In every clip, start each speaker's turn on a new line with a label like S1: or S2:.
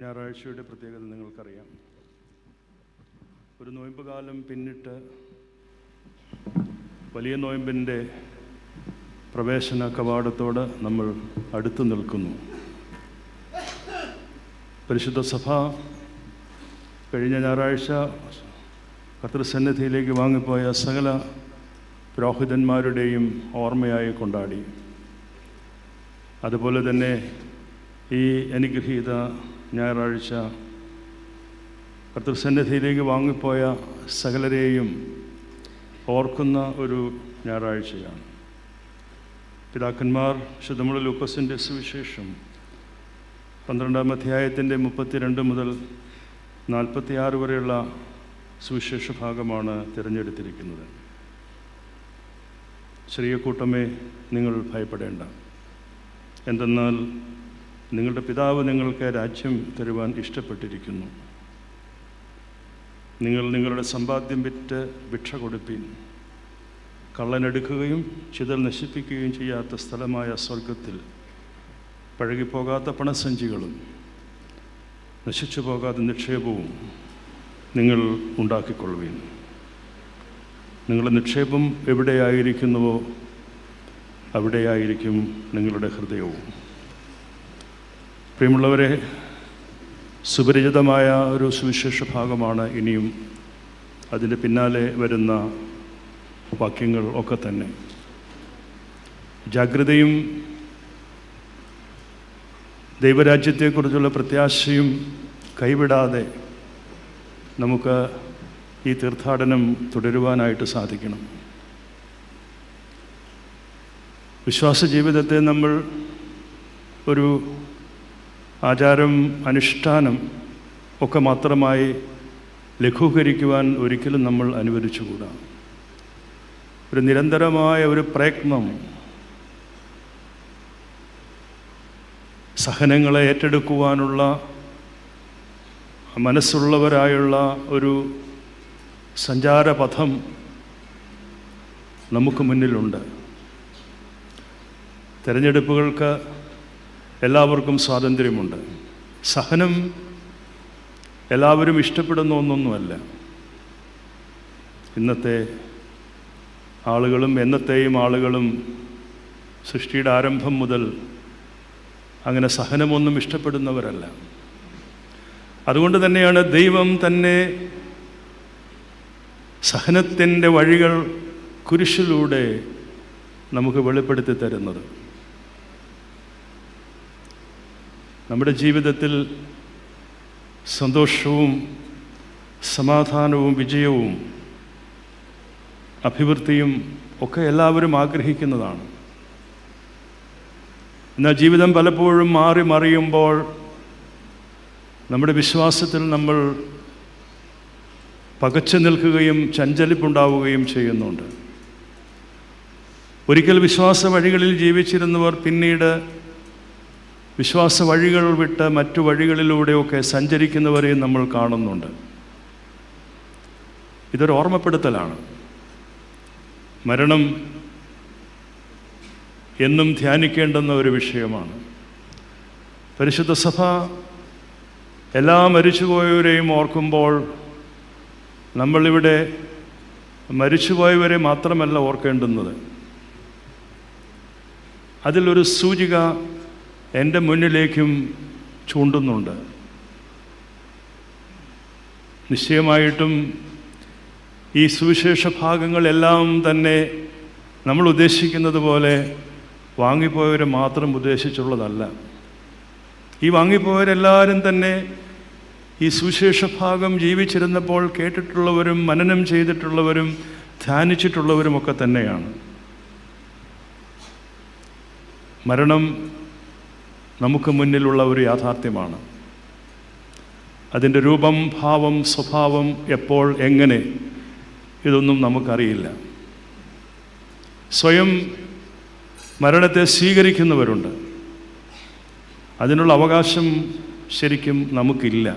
S1: ഞായറാഴ്ചയുടെ പ്രത്യേകത നിങ്ങൾക്കറിയാം. ഒരു നോയമ്പ് കാലം പിന്നിട്ട് വലിയ നോയമ്പിൻ്റെ പ്രവേശന കവാടത്തോട് നമ്മൾ അടുത്തു നിൽക്കുന്നു. പരിശുദ്ധ സഭ കഴിഞ്ഞ ഞായറാഴ്ച കർത്തൃസന്നിധിയിലേക്ക് വാങ്ങിപ്പോയ സകല പുരോഹിതന്മാരുടെയും ഓർമ്മയായി കൊണ്ടാടി. അതുപോലെ തന്നെ ഈ അനുഗ്രഹീത ഞായറാഴ്ച കർത്തൃസന്നിധിയിലേക്ക് വാങ്ങിപ്പോയ സകലരെയും ഓർക്കുന്ന ഒരു ഞായറാഴ്ചയാണ്. പിതാക്കന്മാർ വിശുദ്ധ ലൂക്കോസിൻ്റെ സുവിശേഷം 12-ാം അധ്യായത്തിൻ്റെ 32 മുതൽ 46 വരെയുള്ള സുവിശേഷ ഭാഗമാണ് തിരഞ്ഞെടുത്തിരിക്കുന്നത്. ചെറിയ കൂട്ടമേ, നിങ്ങൾ ഭയപ്പെടേണ്ട. എന്തെന്നാൽ നിങ്ങളുടെ പിതാവ് നിങ്ങൾക്ക് രാജ്യം തരുവാൻ ഇഷ്ടപ്പെട്ടിരിക്കുന്നു. നിങ്ങൾ നിങ്ങളുടെ സമ്പാദ്യം വിറ്റ് ഭിക്ഷ കൊടുപ്പീൻ. കള്ളനെടുക്കുകയും ചിതൽ നശിപ്പിക്കുകയും ചെയ്യാത്ത സ്ഥലമായ സ്വർഗത്തിൽ പഴകിപ്പോകാത്ത പണസഞ്ചികളും നശിച്ചു പോകാത്ത നിക്ഷേപവും നിങ്ങൾ ഉണ്ടാക്കിക്കൊള്ളുവീൻ. നിങ്ങളുടെ നിക്ഷേപം എവിടെയായിരിക്കുന്നുവോ അവിടെയായിരിക്കും നിങ്ങളുടെ ഹൃദയവും. പ്രിയമുള്ളവരെ, സുപരിചിതമായ ഒരു സുവിശേഷ ഭാഗമാണ് ഇനിയും അതിൻ്റെ പിന്നാലെ വരുന്ന വാക്യങ്ങൾ ഒക്കെ തന്നെ. ജാഗ്രതയും ദൈവരാജ്യത്തെക്കുറിച്ചുള്ള പ്രത്യാശയും കൈവിടാതെ നമുക്ക് ഈ തീർത്ഥാടനം തുടരുവാനായിട്ട് സാധിക്കണം. വിശ്വാസ ജീവിതത്തെ നമ്മൾ ഒരു ആചാരം, അനുഷ്ഠാനം ഒക്കെ മാത്രമായി ലഘൂകരിക്കുവാൻ ഒരിക്കലും നമ്മൾ അനുവദിച്ചുകൂടാ. ഒരു നിരന്തരമായ ഒരു പ്രയത്നം, സഹനങ്ങളെ ഏറ്റെടുക്കുവാനുള്ള മനസ്സുള്ളവരായുള്ള ഒരു സഞ്ചാരപഥം നമുക്ക് മുന്നിലുണ്ട്. തിരഞ്ഞെടുപ്പുകൾക്ക് എല്ലാവർക്കും സ്വാതന്ത്ര്യമുണ്ട്. സഹനം എല്ലാവരും ഇഷ്ടപ്പെടുന്ന ഒന്നൊന്നുമല്ല. ഇന്നത്തെ ആളുകളും എന്നത്തെയും ആളുകളും സൃഷ്ടിയുടെ ആരംഭം മുതൽ അങ്ങനെ സഹനമൊന്നും ഇഷ്ടപ്പെടുന്നവരല്ല. അതുകൊണ്ട് തന്നെയാണ് ദൈവം തന്നെ സഹനത്തിൻ്റെ വഴികൾ കുരിശിലൂടെ നമുക്ക് വെളിപ്പെടുത്തി തരുന്നത്. നമ്മുടെ ജീവിതത്തിൽ സന്തോഷവും സമാധാനവും വിജയവും അഭിവൃദ്ധിയും ഒക്കെ എല്ലാവരും ആഗ്രഹിക്കുന്നതാണ്. എന്നാൽ ജീവിതം പലപ്പോഴും മാറി മറിയുമ്പോൾ നമ്മുടെ വിശ്വാസത്തിൽ നമ്മൾ പകച്ചു നിൽക്കുകയും ചഞ്ചലിപ്പുണ്ടാവുകയും ചെയ്യുന്നുണ്ട്. ഒരിക്കൽ വിശ്വാസ വഴികളിൽ ജീവിച്ചിരുന്നവർ പിന്നീട് വിശ്വാസ വഴികൾ വിട്ട് മറ്റു വഴികളിലൂടെയൊക്കെ സഞ്ചരിക്കുന്നവരെയും നമ്മൾ കാണുന്നുണ്ട്. ഇതൊരു ഓർമ്മപ്പെടുത്തലാണ്. മരണം എന്നും ധ്യാനിക്കേണ്ടുന്ന ഒരു വിഷയമാണ്. പരിശുദ്ധ സഭ എല്ലാ മരിച്ചുപോയവരെയും ഓർക്കുമ്പോൾ നമ്മളിവിടെ മരിച്ചുപോയവരെ മാത്രമല്ല ഓർക്കേണ്ടുന്നത്. അതിലൊരു സൂചിക എൻ്റെ മുന്നിലേക്കും ചൂണ്ടുന്നുണ്ട്. നിശ്ചയമായിട്ടും ഈ സുവിശേഷ ഭാഗങ്ങളെല്ലാം തന്നെ നമ്മൾ ഉദ്ദേശിക്കുന്നത് പോലെ വാങ്ങിപ്പോയവരെ മാത്രം ഉദ്ദേശിച്ചുള്ളതല്ല. ഈ വാങ്ങിപ്പോയവരെല്ലാവരും തന്നെ ഈ സുവിശേഷ ഭാഗം ജീവിച്ചിരുന്നപ്പോൾ കേട്ടിട്ടുള്ളവരും മനനം ചെയ്തിട്ടുള്ളവരും ധ്യാനിച്ചിട്ടുള്ളവരുമൊക്കെ തന്നെയാണ്. മരണം നമുക്ക് മുന്നിലുള്ള ഒരു യാഥാർത്ഥ്യമാണ്. അതിൻ്റെ രൂപം, ഭാവം, സ്വഭാവം, എപ്പോൾ, എങ്ങനെ, ഇതൊന്നും നമുക്കറിയില്ല. സ്വയം മരണത്തെ സ്വീകരിക്കുന്നവരുണ്ട്. അതിനുള്ള അവകാശം ശരിക്കും നമുക്കില്ല.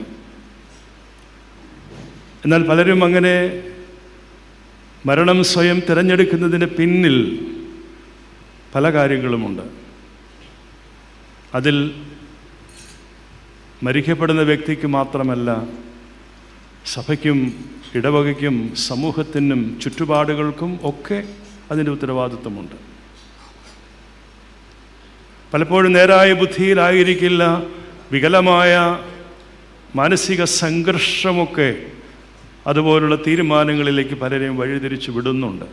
S1: എന്നാൽ പലരും അങ്ങനെ മരണം സ്വയം തിരഞ്ഞെടുക്കുന്നതിന് പിന്നിൽ പല കാര്യങ്ങളുമുണ്ട്. അതിൽ മരിക്കപ്പെടുന്ന വ്യക്തിക്ക് മാത്രമല്ല, സഭയ്ക്കും ഇടവകയ്ക്കും സമൂഹത്തിനും ചുറ്റുപാടുകൾക്കും ഒക്കെ അതിൻ്റെ ഉത്തരവാദിത്വമുണ്ട്. പലപ്പോഴും നേരായ ബുദ്ധിയിലായിരിക്കില്ല, വികലമായ മാനസിക സംഘർഷമൊക്കെ അതുപോലുള്ള തീരുമാനങ്ങളിലേക്ക് പലരെയും വഴിതിരിച്ചു വിടുന്നുണ്ട്.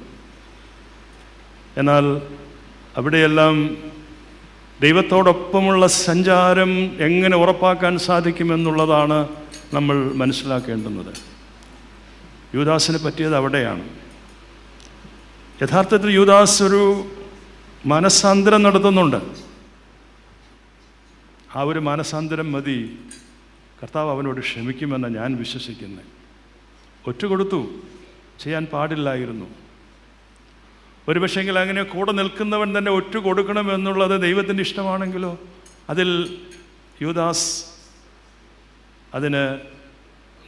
S1: എന്നാൽ അവിടെയെല്ലാം ദൈവത്തോടൊപ്പമുള്ള സഞ്ചാരം എങ്ങനെ ഉറപ്പാക്കാൻ സാധിക്കുമെന്നുള്ളതാണ് നമ്മൾ മനസ്സിലാക്കേണ്ടുന്നത്. യൂദാസിന് പറ്റിയത് അവിടെയാണ്. യഥാർത്ഥത്തിൽ യൂദാസ് ഒരു മനസാന്തരം നടത്തുന്നുണ്ട്. ആ ഒരു മനസാന്തരം മതി കർത്താവ് അവനോട് ക്ഷമിക്കുമെന്ന് ഞാൻ വിശ്വസിക്കുന്നത്. ഒറ്റുകൊടുത്തു, ചെയ്യാൻ പാടില്ലായിരുന്നു. ഒരുപക്ഷെങ്കിൽ അങ്ങനെ കൂടെ നിൽക്കുന്നവൻ തന്നെ ഒറ്റ കൊടുക്കണമെന്നുള്ളത് ദൈവത്തിൻ്റെ ഇഷ്ടമാണെങ്കിലോ അതിൽ യൂദാസ് അതിന്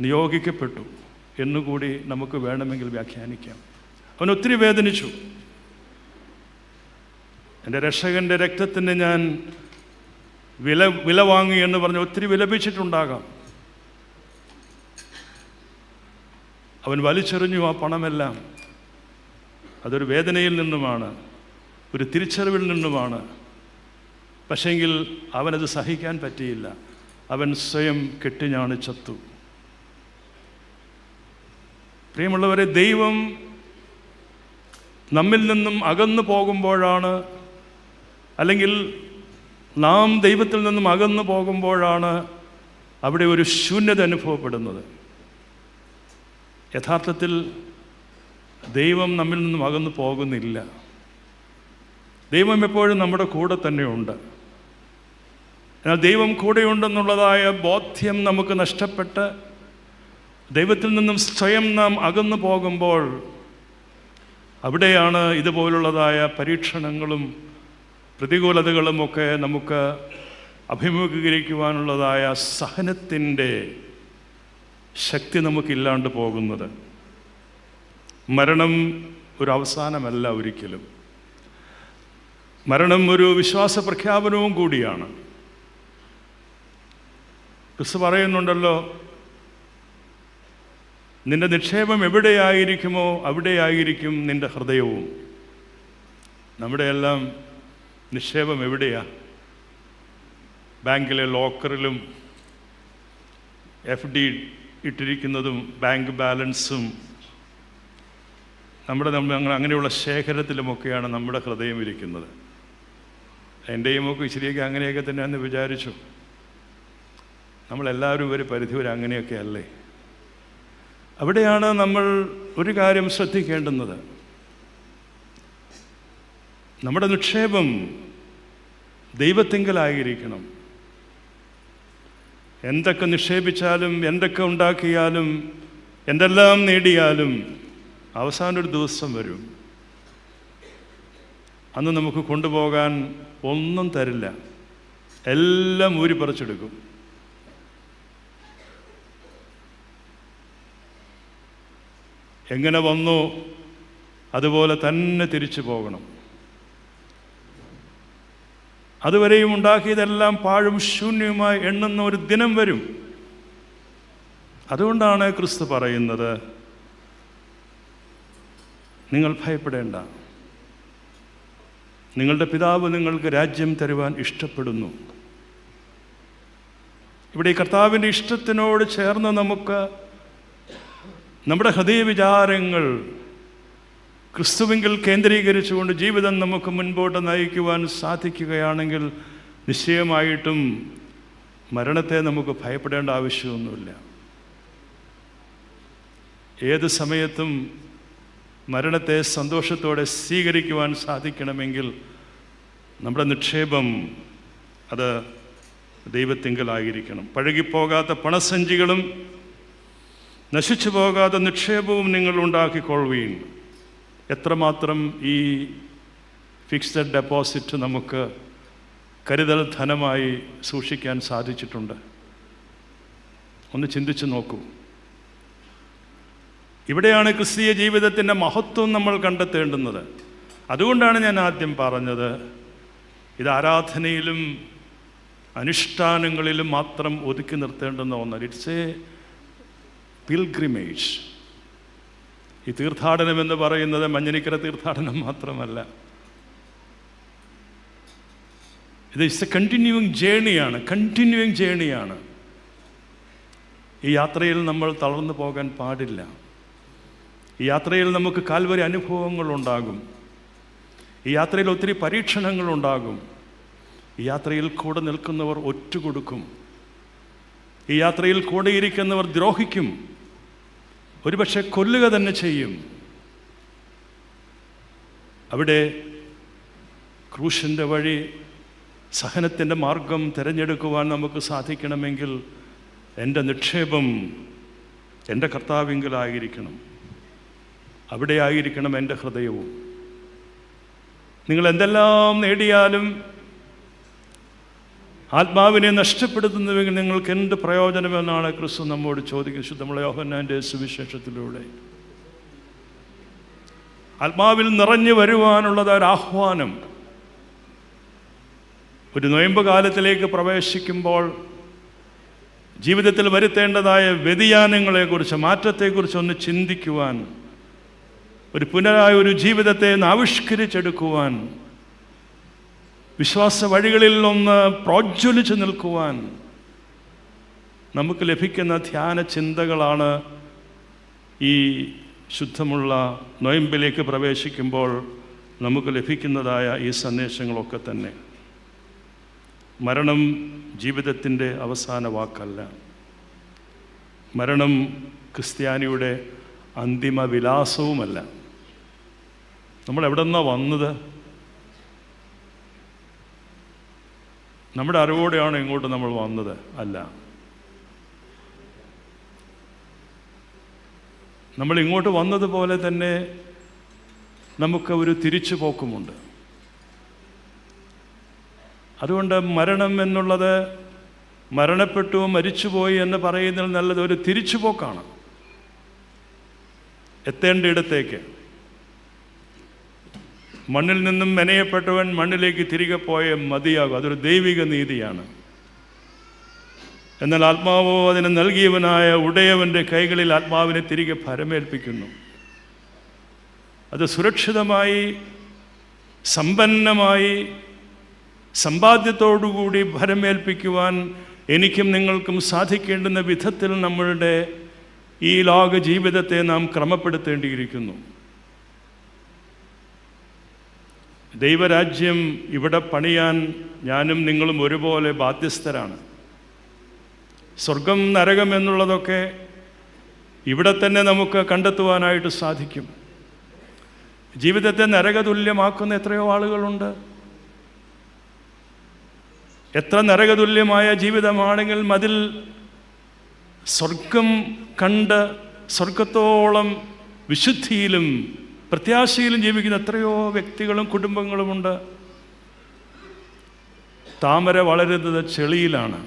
S1: നിയോഗിക്കപ്പെട്ടു എന്നുകൂടി നമുക്ക് വേണമെങ്കിൽ വ്യാഖ്യാനിക്കാം. അവൻ ഒത്തിരി വേദനിച്ചു. എൻ്റെ രക്ഷകൻ്റെ രക്തത്തിന് ഞാൻ വില വാങ്ങി എന്ന് പറഞ്ഞ് ഒത്തിരി വിലപിച്ചിട്ടുണ്ടാകാം. അവൻ വലിച്ചെറിഞ്ഞു ആ പണമെല്ലാം. അതൊരു വേദനയിൽ നിന്നുമാണ്, ഒരു തിരിച്ചറിവിൽ നിന്നുമാണ്. പക്ഷേങ്കിൽ അവനത് സഹിക്കാൻ പറ്റിയില്ല. അവൻ സ്വയം കെട്ടിഞ്ഞാണ് ചത്തു. പ്രിയമുള്ളവരെ, ദൈവം നമ്മിൽ നിന്നും അകന്നു പോകുമ്പോഴാണ്, അല്ലെങ്കിൽ നാം ദൈവത്തിൽ നിന്നും അകന്നു പോകുമ്പോഴാണ് അവിടെ ഒരു ശൂന്യത അനുഭവപ്പെടുന്നത്. യഥാർത്ഥത്തിൽ ദൈവം നമ്മിൽ നിന്നും അകന്നു പോകുന്നില്ല. ദൈവം എപ്പോഴും നമ്മുടെ കൂടെ തന്നെയുണ്ട്. എന്നാൽ ദൈവം കൂടെയുണ്ടെന്നുള്ളതായ ബോധ്യം നമുക്ക് നഷ്ടപ്പെട്ട് ദൈവത്തിൽ നിന്നും സ്വയം നാം അകന്നു പോകുമ്പോൾ അവിടെയാണ് ഇതുപോലുള്ളതായ പരീക്ഷണങ്ങളും പ്രതികൂലതകളുമൊക്കെ നമുക്ക് അഭിമുഖീകരിക്കുവാനുള്ളതായ സഹനത്തിൻ്റെ ശക്തി നമുക്കില്ലാണ്ട് പോകുന്നത്. മരണം ഒരു അവസാനമല്ല ഒരിക്കലും. മരണം ഒരു വിശ്വാസ പ്രഖ്യാപനവും കൂടിയാണ്. ക്രിസ്തു പറയുന്നുണ്ടല്ലോ, നിന്റെ നിക്ഷേപം എവിടെയായിരിക്കുമോ അവിടെയായിരിക്കും നിന്റെ ഹൃദയവും. നമ്മുടെ എല്ലാം നിക്ഷേപം എവിടെയാ? ബാങ്കിലെ ലോക്കറിലും FD ഇട്ടിരിക്കുന്നതും ബാങ്ക് ബാലൻസും അങ്ങനെയുള്ള ശേഖരത്തിലുമൊക്കെയാണ് നമ്മുടെ ഹൃദയം ഇരിക്കുന്നത്. എൻ്റെയും ഒക്കെ ഇച്ചിരിയൊക്കെ അങ്ങനെയൊക്കെ തന്നെയാണെന്ന് വിചാരിച്ചു. നമ്മളെല്ലാവരും ഒരു പരിധിവരെ അങ്ങനെയൊക്കെ അല്ലേ? അവിടെയാണ് നമ്മൾ ഒരു കാര്യം ശ്രദ്ധിക്കേണ്ടുന്നത്. നമ്മുടെ നിക്ഷേപം ദൈവത്തിങ്കലായിരിക്കണം. എന്തൊക്കെ നിക്ഷേപിച്ചാലും, എന്തൊക്കെ ഉണ്ടാക്കിയാലും, എന്തെല്ലാം നേടിയാലും അവസാനം ഒരു ദിവസം വരും. അന്ന് നമുക്ക് കൊണ്ടുപോകാൻ ഒന്നും തരില്ല. എല്ലാം ഊരിപ്പറിച്ചെടുക്കും. എങ്ങനെ വന്നോ അതുപോലെ തന്നെ തിരിച്ചു പോകണം. അതുവരെയും ഉണ്ടാക്കിയതെല്ലാം പാഴും ശൂന്യവുമായി എണ്ണുന്ന ഒരു ദിനം വരും. അതുകൊണ്ടാണ് ക്രിസ്തു പറയുന്നത്, നിങ്ങൾ ഭയപ്പെടേണ്ട, നിങ്ങളുടെ പിതാവ് നിങ്ങൾക്ക് രാജ്യം തരുവാൻ ഇഷ്ടപ്പെടുന്നു. ഇവിടെ ഈ കർത്താവിൻ്റെ ഇഷ്ടത്തിനോട് ചേർന്ന് നമുക്ക് നമ്മുടെ ഹൃദയവിചാരങ്ങൾ ക്രിസ്തുവിങ്കിൽ കേന്ദ്രീകരിച്ചുകൊണ്ട് ജീവിതം നമുക്ക് മുൻപോട്ട് നയിക്കുവാൻ സാധിക്കുകയാണെങ്കിൽ നിശ്ചയമായിട്ടും മരണത്തെ നമുക്ക് ഭയപ്പെടേണ്ട ആവശ്യമൊന്നുമില്ല. ഏത് സമയത്തും മരണത്തെ സന്തോഷത്തോടെ സ്വീകരിക്കുവാൻ സാധിക്കണമെങ്കിൽ നമ്മുടെ നിക്ഷേപം അത് ദൈവത്തിങ്കലായിരിക്കണം. പഴകിപ്പോകാത്ത പണസഞ്ചികളും നശിച്ചു പോകാത്ത നിക്ഷേപവും നിങ്ങൾ ഉണ്ടാക്കിക്കൊള്ളുകയും. എത്രമാത്രം ഈ ഫിക്സഡ് ഡെപ്പോസിറ്റ് നമുക്ക് കരുതൽ ധനമായി സൂക്ഷിക്കാൻ സാധിച്ചിട്ടുണ്ട്? ഒന്ന് ചിന്തിച്ചു നോക്കൂ. ഇവിടെയാണ് ക്രിസ്തീയ ജീവിതത്തിൻ്റെ മഹത്വം നമ്മൾ കണ്ടെത്തേണ്ടുന്നത്. അതുകൊണ്ടാണ് ഞാൻ ആദ്യം പറഞ്ഞത്, ഇത് ആരാധനയിലും അനുഷ്ഠാനങ്ങളിലും മാത്രം ഒതുക്കി നിർത്തേണ്ടുന്ന ഒന്നല്ല. It's A pilgrimage. ഈ തീർത്ഥാടനം എന്ന് പറയുന്നത് മഞ്ഞനിക്കര തീർത്ഥാടനം മാത്രമല്ല. ഇത് ഇറ്റ്സ് എ കണ്ടിന്യൂയിങ് ജേണിയാണ്. ഈ യാത്രയിൽ നമ്മൾ തളർന്നു പോകാൻ പാടില്ല. ഈ യാത്രയിൽ നമുക്ക് കാൽവരി അനുഭവങ്ങളുണ്ടാകും. ഈ യാത്രയിൽ ഒത്തിരി പരീക്ഷണങ്ങളുണ്ടാകും. ഈ യാത്രയിൽ കൂടെ നിൽക്കുന്നവർ ഒറ്റുകൊടുക്കും. ഈ യാത്രയിൽ കൂടെയിരിക്കുന്നവർ ദ്രോഹിക്കും, ഒരുപക്ഷെ കൊല്ലുക തന്നെ ചെയ്യും. അവിടെ ക്രൂശിൻ്റെ വഴി, സഹനത്തിൻ്റെ മാർഗം തിരഞ്ഞെടുക്കുവാൻ നമുക്ക് സാധിക്കണമെങ്കിൽ എൻ്റെ നിക്ഷേപം എൻ്റെ കർത്താവിങ്കലായിരിക്കണം. അവിടെ ആയിരിക്കണം എൻ്റെ ഹൃദയവും. നിങ്ങൾ എന്തെല്ലാം നേടിയാലും ആത്മാവിനെ നഷ്ടപ്പെടുത്തുന്നുവെങ്കിൽ നിങ്ങൾക്ക് എന്ത് പ്രയോജനമെന്നാണ് ക്രിസ്തു നമ്മോട് ചോദിക്കുന്നത്. ശുദ്ധമുള്ള യോഹന്നാൻ്റെ സുവിശേഷത്തിലൂടെ ആത്മാവിൽ നിറഞ്ഞു വരുവാനുള്ളത് ഒരാഹ്വാനം. ഒരു നൊയമ്പ് കാലത്തിലേക്ക് പ്രവേശിക്കുമ്പോൾ ജീവിതത്തിൽ വരുത്തേണ്ടതായ വ്യതിയാനങ്ങളെക്കുറിച്ച്, മാറ്റത്തെക്കുറിച്ച് ഒന്ന് ചിന്തിക്കുവാൻ, ഒരു പുനരായ ഒരു ജീവിതത്തെ ആവിഷ്കരിച്ചെടുക്കുവാൻ, വിശ്വാസ വഴികളിൽ ഒന്ന് പ്രോജ്വലിച്ച് നിൽക്കുവാൻ നമുക്ക് ലഭിക്കുന്ന ധ്യാന ചിന്തകളാണ് ഈ ശുദ്ധമുള്ള നൊയമ്പിലേക്ക് പ്രവേശിക്കുമ്പോൾ നമുക്ക് ലഭിക്കുന്നതായ ഈ സന്ദേശങ്ങളൊക്കെ തന്നെ. മരണം ജീവിതത്തിൻ്റെ അവസാന വാക്കല്ല. മരണം ക്രിസ്ത്യാനിയുടെ അന്തിമ വിലാസവുമല്ല. നമ്മൾ എവിടെ നിന്നാണ് വന്നത്? നമ്മുടെ അറിവോടെയാണ് ഇങ്ങോട്ട് നമ്മൾ വന്നത്? അല്ല. നമ്മൾ ഇങ്ങോട്ട് വന്നതുപോലെ തന്നെ നമുക്ക് ഒരു തിരിച്ചു പോക്കുമുണ്ട്. അതുകൊണ്ട് മരണം എന്നുള്ളത് മരണപ്പെട്ടു, മരിച്ചുപോയി എന്ന് പറയുന്നതിൽ നല്ലത് ഒരു തിരിച്ചുപോക്കാണ് എത്തേണ്ടയിടത്തേക്ക്. മണ്ണിൽ നിന്നും മെനയപ്പെട്ടവൻ മണ്ണിലേക്ക് തിരികെ പോയേ മതിയാകും. അതൊരു ദൈവിക നീതിയാണ്. എന്നാൽ ആത്മാവോ അതിനെ നൽകിയവനായ ഉടയവൻ്റെ കൈകളിൽ ആത്മാവിനെ തിരികെ ഭരമേൽപ്പിക്കുന്നു. അത് സുരക്ഷിതമായി, സമ്പന്നമായി, സമ്പാദ്യത്തോടുകൂടി ഭരമേൽപ്പിക്കുവാൻ എനിക്കും നിങ്ങൾക്കും സാധിക്കേണ്ടുന്ന വിധത്തിൽ നമ്മളുടെ ഈ ലോക ജീവിതത്തെ നാം ക്രമപ്പെടുത്തേണ്ടിയിരിക്കുന്നു. ദൈവരാജ്യം ഇവിടെ പണിയാൻ ഞാനും നിങ്ങളും ഒരുപോലെ ബാധ്യസ്ഥരാണ്. സ്വർഗം നരകം എന്നുള്ളതൊക്കെ ഇവിടെ തന്നെ നമുക്ക് കണ്ടെത്തുവാനായിട്ട് സാധിക്കും. ജീവിതത്തെ നരകതുല്യമാക്കുന്ന എത്രയോ ആളുകളുണ്ട്. എത്ര നരകതുല്യമായ ജീവിതമാണെങ്കിൽ അതിൽ സ്വർഗം കണ്ട് സ്വർഗത്തോളം വിശുദ്ധിയിലും പ്രത്യാശയിലും ജീവിക്കുന്ന എത്രയോ വ്യക്തികളും കുടുംബങ്ങളുമുണ്ട്. താമര വളരുന്നത് ചെളിയിലാണ്.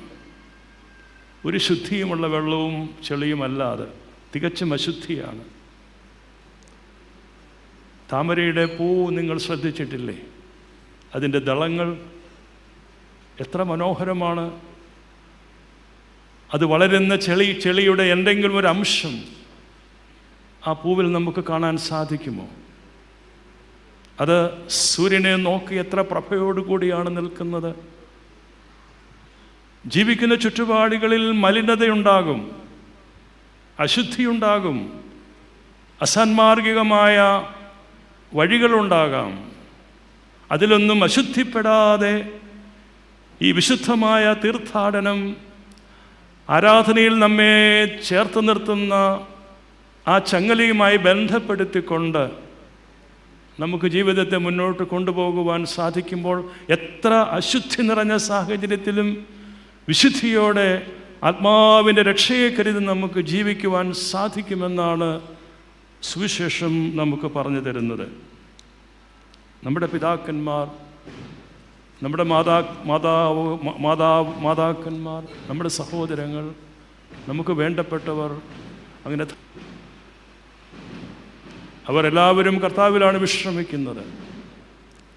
S1: ഒരു ശുദ്ധിയുമുള്ള വെള്ളവും ചെളിയുമല്ലാതെ തികച്ചും അശുദ്ധിയാണ്. താമരയുടെ പൂ നിങ്ങൾ ശ്രദ്ധിച്ചിട്ടില്ലേ? അതിൻ്റെ ദളങ്ങൾ എത്ര മനോഹരമാണ്. അത് വളരുന്ന ചെളിയുടെ എന്തെങ്കിലും ഒരു അംശം ആ പൂവിൽ നമുക്ക് കാണാൻ സാധിക്കുമോ? അത് സൂര്യനെ നോക്കി എത്ര പ്രഭയോടുകൂടിയാണ് നിൽക്കുന്നത്. ജീവിക്കുന്ന ചുറ്റുപാടുകളിൽ മലിനതയുണ്ടാകും, അശുദ്ധിയുണ്ടാകും, അസാൻമാർഗികമായ വഴികളുണ്ടാകാം. അതിലൊന്നും അശുദ്ധിപ്പെടാതെ ഈ വിശുദ്ധമായ തീർത്ഥാടനം ആരാധനയിൽ നമ്മെ ചേർത്ത് നിർത്തുന്ന ആ ചങ്ങലയുമായി ബന്ധപ്പെടുത്തിക്കൊണ്ട് നമുക്ക് ജീവിതത്തെ മുന്നോട്ട് കൊണ്ടുപോകുവാൻ സാധിക്കുമ്പോൾ എത്ര അശുദ്ധി നിറഞ്ഞ സാഹചര്യത്തിലും വിശുദ്ധിയോടെ ആത്മാവിൻ്റെ രക്ഷയെ കരുതി നമുക്ക് ജീവിക്കുവാൻ സാധിക്കുമെന്നാണ് സുവിശേഷം നമുക്ക് പറഞ്ഞു തരുന്നത്. നമ്മുടെ പിതാക്കന്മാർ, നമ്മുടെ മാതാക്കന്മാർ, നമ്മുടെ സഹോദരങ്ങൾ, നമുക്ക് വേണ്ടപ്പെട്ടവർ, അങ്ങനെ അവരെല്ലാവരും കർത്താവിലാണ് വിശ്രമിക്കുന്നത്.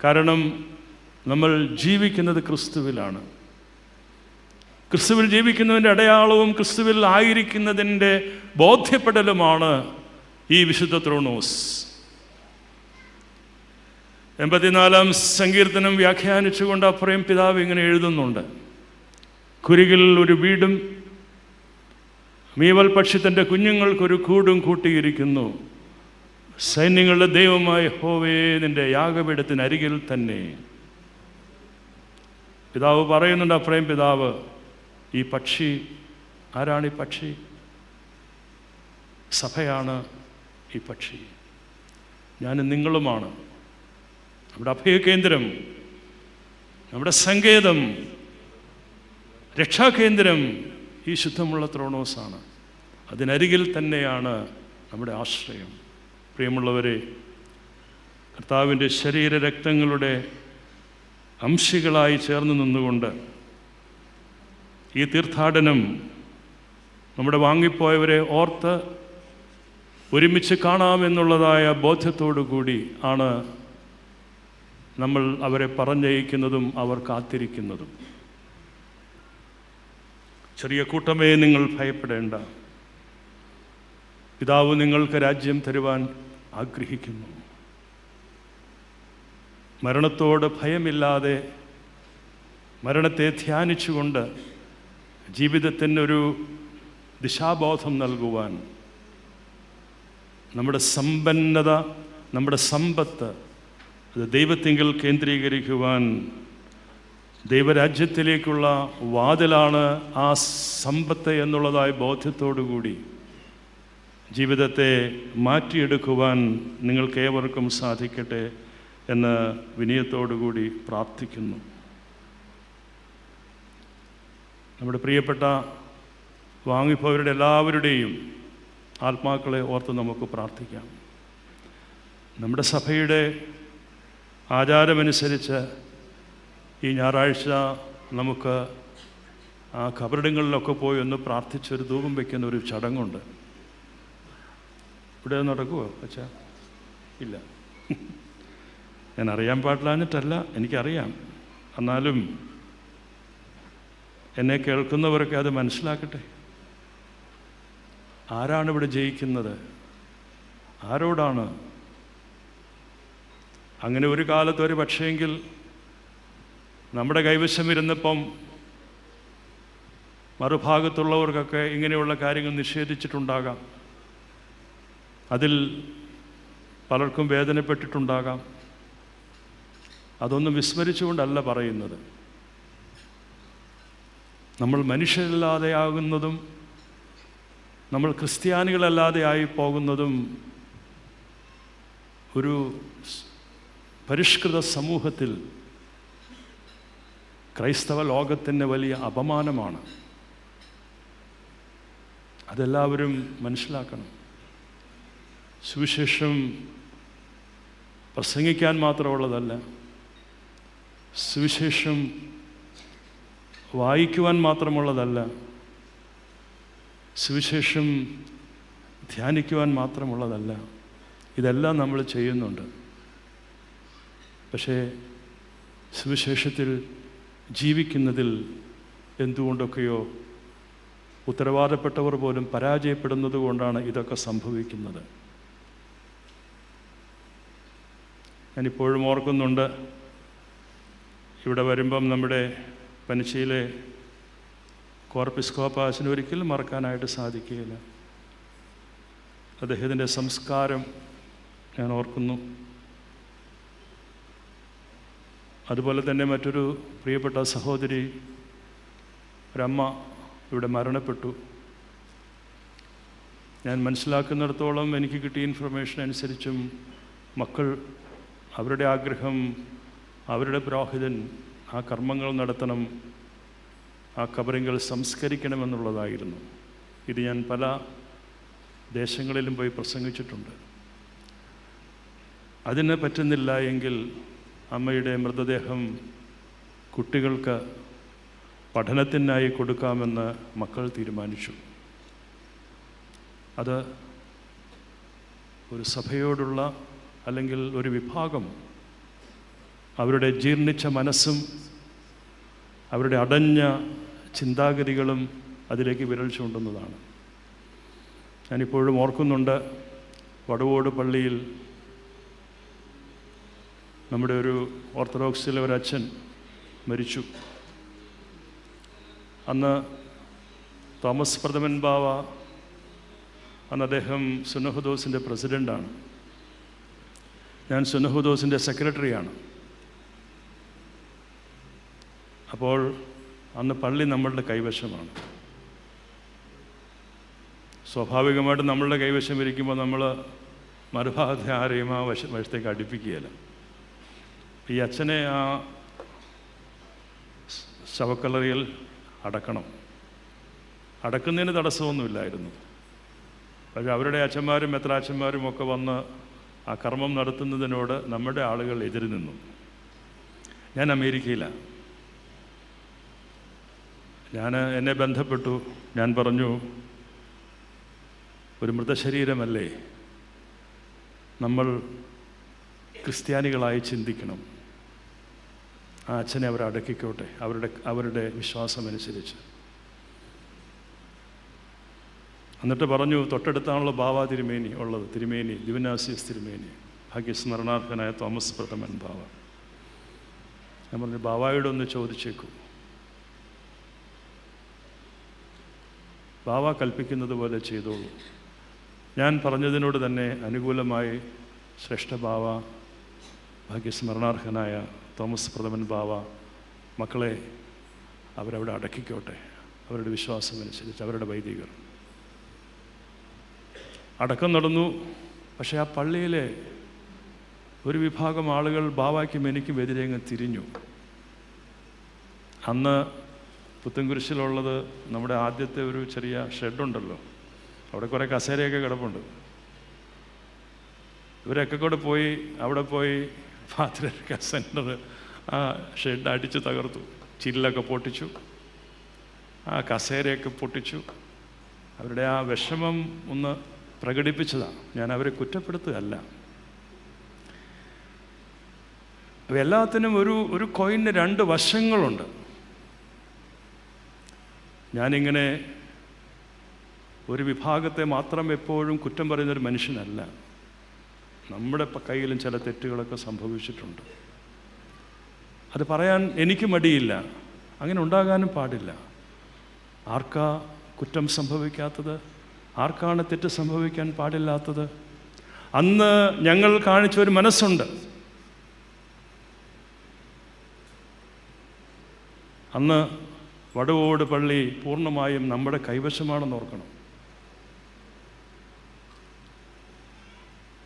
S1: കാരണം നമ്മൾ ജീവിക്കുന്നത് ക്രിസ്തുവിലാണ്. ക്രിസ്തുവിൽ ജീവിക്കുന്നതിൻ്റെ അടയാളവും ക്രിസ്തുവിൽ ആയിരിക്കുന്നതിൻ്റെ ബോധ്യപ്പെടലുമാണ് ഈ വിശുദ്ധ ത്രോണോസ്. 84-ാം സങ്കീർത്തനം വ്യാഖ്യാനിച്ചുകൊണ്ട് അഫ്രൈം പിതാവ് ഇങ്ങനെ എഴുതുന്നുണ്ട്: കുരികിൽ ഒരു വീടും മീവൽ പക്ഷി തൻ്റെ കുഞ്ഞുങ്ങൾക്കൊരു കൂടും കൂട്ടിയിരിക്കുന്നു. സൈന്യങ്ങളുടെ ദൈവമായ യഹോവേ, നിൻ്റെ യാഗപീഠത്തിനരികിൽ തന്നെ. പിതാവ് പറയുന്നുണ്ട്, അഫ്രൈം പിതാവ്, ഈ പക്ഷി ആരാണ്? ഈ പക്ഷി സഭയാണ്. ഈ പക്ഷി ഞാനും നിങ്ങളുമാണ്. നമ്മുടെ അഭയകേന്ദ്രം, നമ്മുടെ സങ്കേതം, രക്ഷാകേന്ദ്രം ഈ ശുദ്ധമുള്ള ത്രോണോസാണ്. അതിനരികിൽ തന്നെയാണ് നമ്മുടെ ആശ്രയം. പ്രിയമുള്ളവരെ, കർത്താവിൻ്റെ ശരീരരക്തങ്ങളുടെ അംശികളായി ചേർന്ന് നിന്നുകൊണ്ട് ഈ തീർത്ഥാടനം നമ്മുടെ വാങ്ങിപ്പോയവരെ ഓർത്ത് ഒരുമിച്ച് കാണാമെന്നുള്ളതായ ബോധ്യത്തോടു കൂടി ആണ് നമ്മൾ അവരെ പറഞ്ഞയക്കുന്നതും അവർ കാത്തിരിക്കുന്നതും. ചെറിയ കൂട്ടമേ, നിങ്ങൾ ഭയപ്പെടേണ്ട. പിതാവ് നിങ്ങൾക്ക് രാജ്യം തരുവാൻ ആഗ്രഹിക്കുന്നു. മരണത്തോട് ഭയമില്ലാതെ മരണത്തെ ധ്യാനിച്ചുകൊണ്ട് ജീവിതത്തിനൊരു ദിശാബോധം നൽകുവാൻ, നമ്മുടെ സമ്പന്നത, നമ്മുടെ സമ്പത്ത് അത് ദൈവത്തിങ്കിൽ കേന്ദ്രീകരിക്കുവാൻ, ദൈവരാജ്യത്തിലേക്കുള്ള വാതിലാണ് ആ സമ്പത്ത് എന്നുള്ളതായ ബോധ്യത്തോടുകൂടി ജീവിതത്തെ മാറ്റിയെടുക്കുവാൻ നിങ്ങൾക്കേവർക്കും സാധിക്കട്ടെ എന്ന് വിനയത്തോടുകൂടി പ്രാർത്ഥിക്കുന്നു. നമ്മുടെ പ്രിയപ്പെട്ട വാങ്ങിപ്പോയവരുടെ എല്ലാവരുടെയും ആത്മാക്കളെ ഓർത്ത് നമുക്ക് പ്രാർത്ഥിക്കാം. നമ്മുടെ സഭയുടെ ആചാരമനുസരിച്ച് ഈ ഞായറാഴ്ച നമുക്ക് ആ ഖബറിടങ്ങളിലൊക്കെ പോയി ഒന്ന് പ്രാർത്ഥിച്ചൊരു ധൂപം വയ്ക്കുന്ന ഒരു ചടങ്ങുണ്ട്. ഇവിടെ നടക്കുമോ അച്ഛാ? ഇല്ല, ഞാൻ അറിയാൻ പാടില്ലാഞ്ഞിട്ടല്ല, എനിക്കറിയാം. എന്നാലും എന്നെ കേൾക്കുന്നവരൊക്കെ അത് മനസ്സിലാക്കട്ടെ. ആരാണ് ഇവിടെ ജയിക്കുന്നത്? ആരോടാണ്? അങ്ങനെ ഒരു കാലത്ത് ഒരു പക്ഷേങ്കിൽ നമ്മുടെ കൈവശം ഇരുന്നപ്പം മറുഭാഗത്തുള്ളവർക്കൊക്കെ ഇങ്ങനെയുള്ള കാര്യങ്ങൾ നിഷേധിച്ചിട്ടുണ്ടാകാം. അതിൽ പലർക്കും വേദനപ്പെട്ടിട്ടുണ്ടാകാം. അതൊന്നും വിസ്മരിച്ചുകൊണ്ടല്ല പറയുന്നത്. നമ്മൾ മനുഷ്യരല്ലാതെയാകുന്നതും നമ്മൾ ക്രിസ്ത്യാനികളല്ലാതെ ആയി പോകുന്നതും ഒരു പരിഷ്കൃത സമൂഹത്തിൽ ക്രൈസ്തവ ലോകത്തിൻ്റെ വലിയ അപമാനമാണ്. അതെല്ലാവരും മനസ്സിലാക്കണം. സുവിശേഷം പ്രസംഗിക്കാൻ മാത്രമുള്ളതല്ല, സുവിശേഷം വായിക്കുവാൻ മാത്രമുള്ളതല്ല, സുവിശേഷം ധ്യാനിക്കുവാൻ മാത്രമുള്ളതല്ല. ഇതെല്ലാം നമ്മൾ ചെയ്യുന്നുണ്ട്. പക്ഷേ സുവിശേഷത്തിൽ ജീവിക്കുന്നതിൽ എന്തുകൊണ്ടൊക്കെയോ ഉത്തരവാദപ്പെട്ടവർ പോലും പരാജയപ്പെടുന്നത് കൊണ്ടാണ് ഇതൊക്കെ സംഭവിക്കുന്നത്. ഞാനിപ്പോഴും ഓർക്കുന്നുണ്ട്, ഇവിടെ വരുമ്പം നമ്മുടെ പനച്ചിയിലെ കോർപ്പിസ്കോപ്പാസിന് ഒരിക്കലും മറക്കാനായിട്ട് സാധിക്കുകയില്ല. അദ്ദേഹത്തിൻ്റെ സംസ്കാരം ഞാൻ ഓർക്കുന്നു. അതുപോലെ തന്നെ മറ്റൊരു പ്രിയപ്പെട്ട സഹോദരി, ഒരമ്മ ഇവിടെ മരണപ്പെട്ടു. ഞാൻ മനസ്സിലാക്കുന്നിടത്തോളം എനിക്ക് കിട്ടിയ ഇൻഫർമേഷൻ അനുസരിച്ചും മക്കൾ അവരുടെ ആഗ്രഹം, അവരുടെ പുരോഹിതൻ ആ കർമ്മങ്ങൾ നടത്തണം, ആ ഖബറിങ്കൽ സംസ്കരിക്കണമെന്നുള്ളതായിരുന്നു. ഇത് ഞാൻ പല ദേശങ്ങളിലും പോയി പ്രസംഗിച്ചിട്ടുണ്ട്. അതിന് പറ്റുന്നില്ല എങ്കിൽ അമ്മയുടെ മൃതദേഹം കുട്ടികൾക്ക് പഠനത്തിനായി കൊടുക്കാമെന്ന് മക്കൾ തീരുമാനിച്ചു. അത് ഒരു സഭയോടുള്ള അല്ലെങ്കിൽ ഒരു വിഭാഗം അവരുടെ ജീർണിച്ച മനസ്സും അവരുടെ അടഞ്ഞ ചിന്താഗതികളും അതിലേക്ക് വിരൽ ചൂണ്ടുന്നതാണ്. ഞാനിപ്പോഴും ഓർക്കുന്നുണ്ട്, വടവോട് പള്ളിയിൽ നമ്മുടെ ഒരു ഓർത്തഡോക്സിലെ ഒരച്ഛൻ മരിച്ചു. അന്ന് തോമസ് പ്രഥമൻ ബാവ, അന്ന് അദ്ദേഹം സുന്നഹദോസിൻ്റെ പ്രസിഡൻ്റാണ്, ഞാൻ സുന്നഹദോസിൻ്റെ സെക്രട്ടറിയാണ്. അപ്പോൾ അന്ന് പള്ളി നമ്മളുടെ കൈവശമാണ്. സ്വാഭാവികമായിട്ട് നമ്മളുടെ കൈവശം ഇരിക്കുമ്പോൾ നമ്മൾ മറുഭാഗത്തെ ആരെയും ആ വശത്തേക്ക് അടുപ്പിക്കുകയില്ല. ഈ അച്ഛനെ ആ ശവക്കല്ലറിയിൽ അടക്കണം. അടക്കുന്നതിന് തടസ്സമൊന്നുമില്ലായിരുന്നു. പക്ഷേ അവരുടെ അച്ഛന്മാരും മെത്രാച്ചന്മാരും ഒക്കെ വന്ന് ആ കർമ്മം നടത്തുന്നതിനോട് നമ്മുടെ ആളുകൾ എതിര് നിന്നു. ഞാൻ അമേരിക്കയിലാണ്. എന്നെ ബന്ധപ്പെട്ടു. ഞാൻ പറഞ്ഞു, ഒരു മൃതശരീരമല്ലേ, നമ്മൾ ക്രിസ്ത്യാനികളായി ചിന്തിക്കണം. ആ അച്ഛനെ അവർ അടക്കിക്കോട്ടെ, അവരുടെ വിശ്വാസമനുസരിച്ച്. എന്നിട്ട് പറഞ്ഞു, തൊട്ടടുത്താണല്ലോ ബാവ തിരുമേനി ഉള്ളത്, തിരുമേനി ദിവനാസിയസ് തിരുമേനി, ഭാഗ്യസ്മരണാർഹനായ തോമസ് പ്രഥമൻ ബാവ. ഞാൻ പറഞ്ഞു, ബാവായോട് ഒന്ന് ചോദിച്ചേക്കൂ. ബാവ കൽപ്പിക്കുന്നത് പോലെ ചെയ്തോളൂ. ഞാൻ പറഞ്ഞതിനോട് തന്നെ അനുകൂലമായി ശ്രേഷ്ഠ ബാവ, ഭാഗ്യസ്മരണാർഹനായ തോമസ് പ്രഥമൻ ബാവ, മക്കളെ അവരവിടെ അടക്കിക്കോട്ടെ, അവരുടെ വിശ്വാസമനുസരിച്ച്, അവരുടെ വൈദികർ. അടക്കം നടന്നു. പക്ഷേ ആ പള്ളിയിലെ ഒരു വിഭാഗം ആളുകൾ ബാവായ്ക്കും എനിക്കും എതിരെ അങ്ങ് തിരിഞ്ഞു. അന്ന് പുത്തൻകുരിശിലുള്ളത് നമ്മുടെ ആദ്യത്തെ ഒരു ചെറിയ ഷെഡുണ്ടല്ലോ, അവിടെ കുറേ കസേരയൊക്കെ കിടപ്പുണ്ട്. ഇവരൊക്കെ കൂടെ പോയി അവിടെ പോയി പാത്രിക സെൻറ്റർ ആ ഷെഡ് അടിച്ച് തകർത്തു, ചില്ലൊക്കെ പൊട്ടിച്ചു, ആ കസേരയൊക്കെ പൊട്ടിച്ചു. അവരുടെ ആ വിഷമം ഒന്ന് പ്രകടിപ്പിച്ചതാണ്. ഞാൻ അവരെ കുറ്റപ്പെടുത്തുകയല്ല. എല്ലാത്തിനും ഒരു കോയിന് രണ്ട് വശങ്ങളുണ്ട്. ഞാനിങ്ങനെ ഒരു വിഭാഗത്തെ മാത്രം എപ്പോഴും കുറ്റം പറയുന്നൊരു മനുഷ്യനല്ല. നമ്മുടെ കയ്യിലും ചില തെറ്റുകളൊക്കെ സംഭവിച്ചിട്ടുണ്ട്. അത് പറയാൻ എനിക്ക് മടിയില്ല, അങ്ങനെ ഉണ്ടാകാനും പാടില്ല. ആർക്കാ കുറ്റം സംഭവിക്കാത്തത്? ആർക്കാണ് തെറ്റ് സംഭവിക്കാൻ പാടില്ലാത്തത്? അന്ന് ഞങ്ങൾ കാണിച്ച ഒരു മനസ്സുണ്ട്. അന്ന് വടവോട് പള്ളി പൂർണ്ണമായും നമ്മുടെ കൈവശമാണെന്ന് ഓർക്കണം.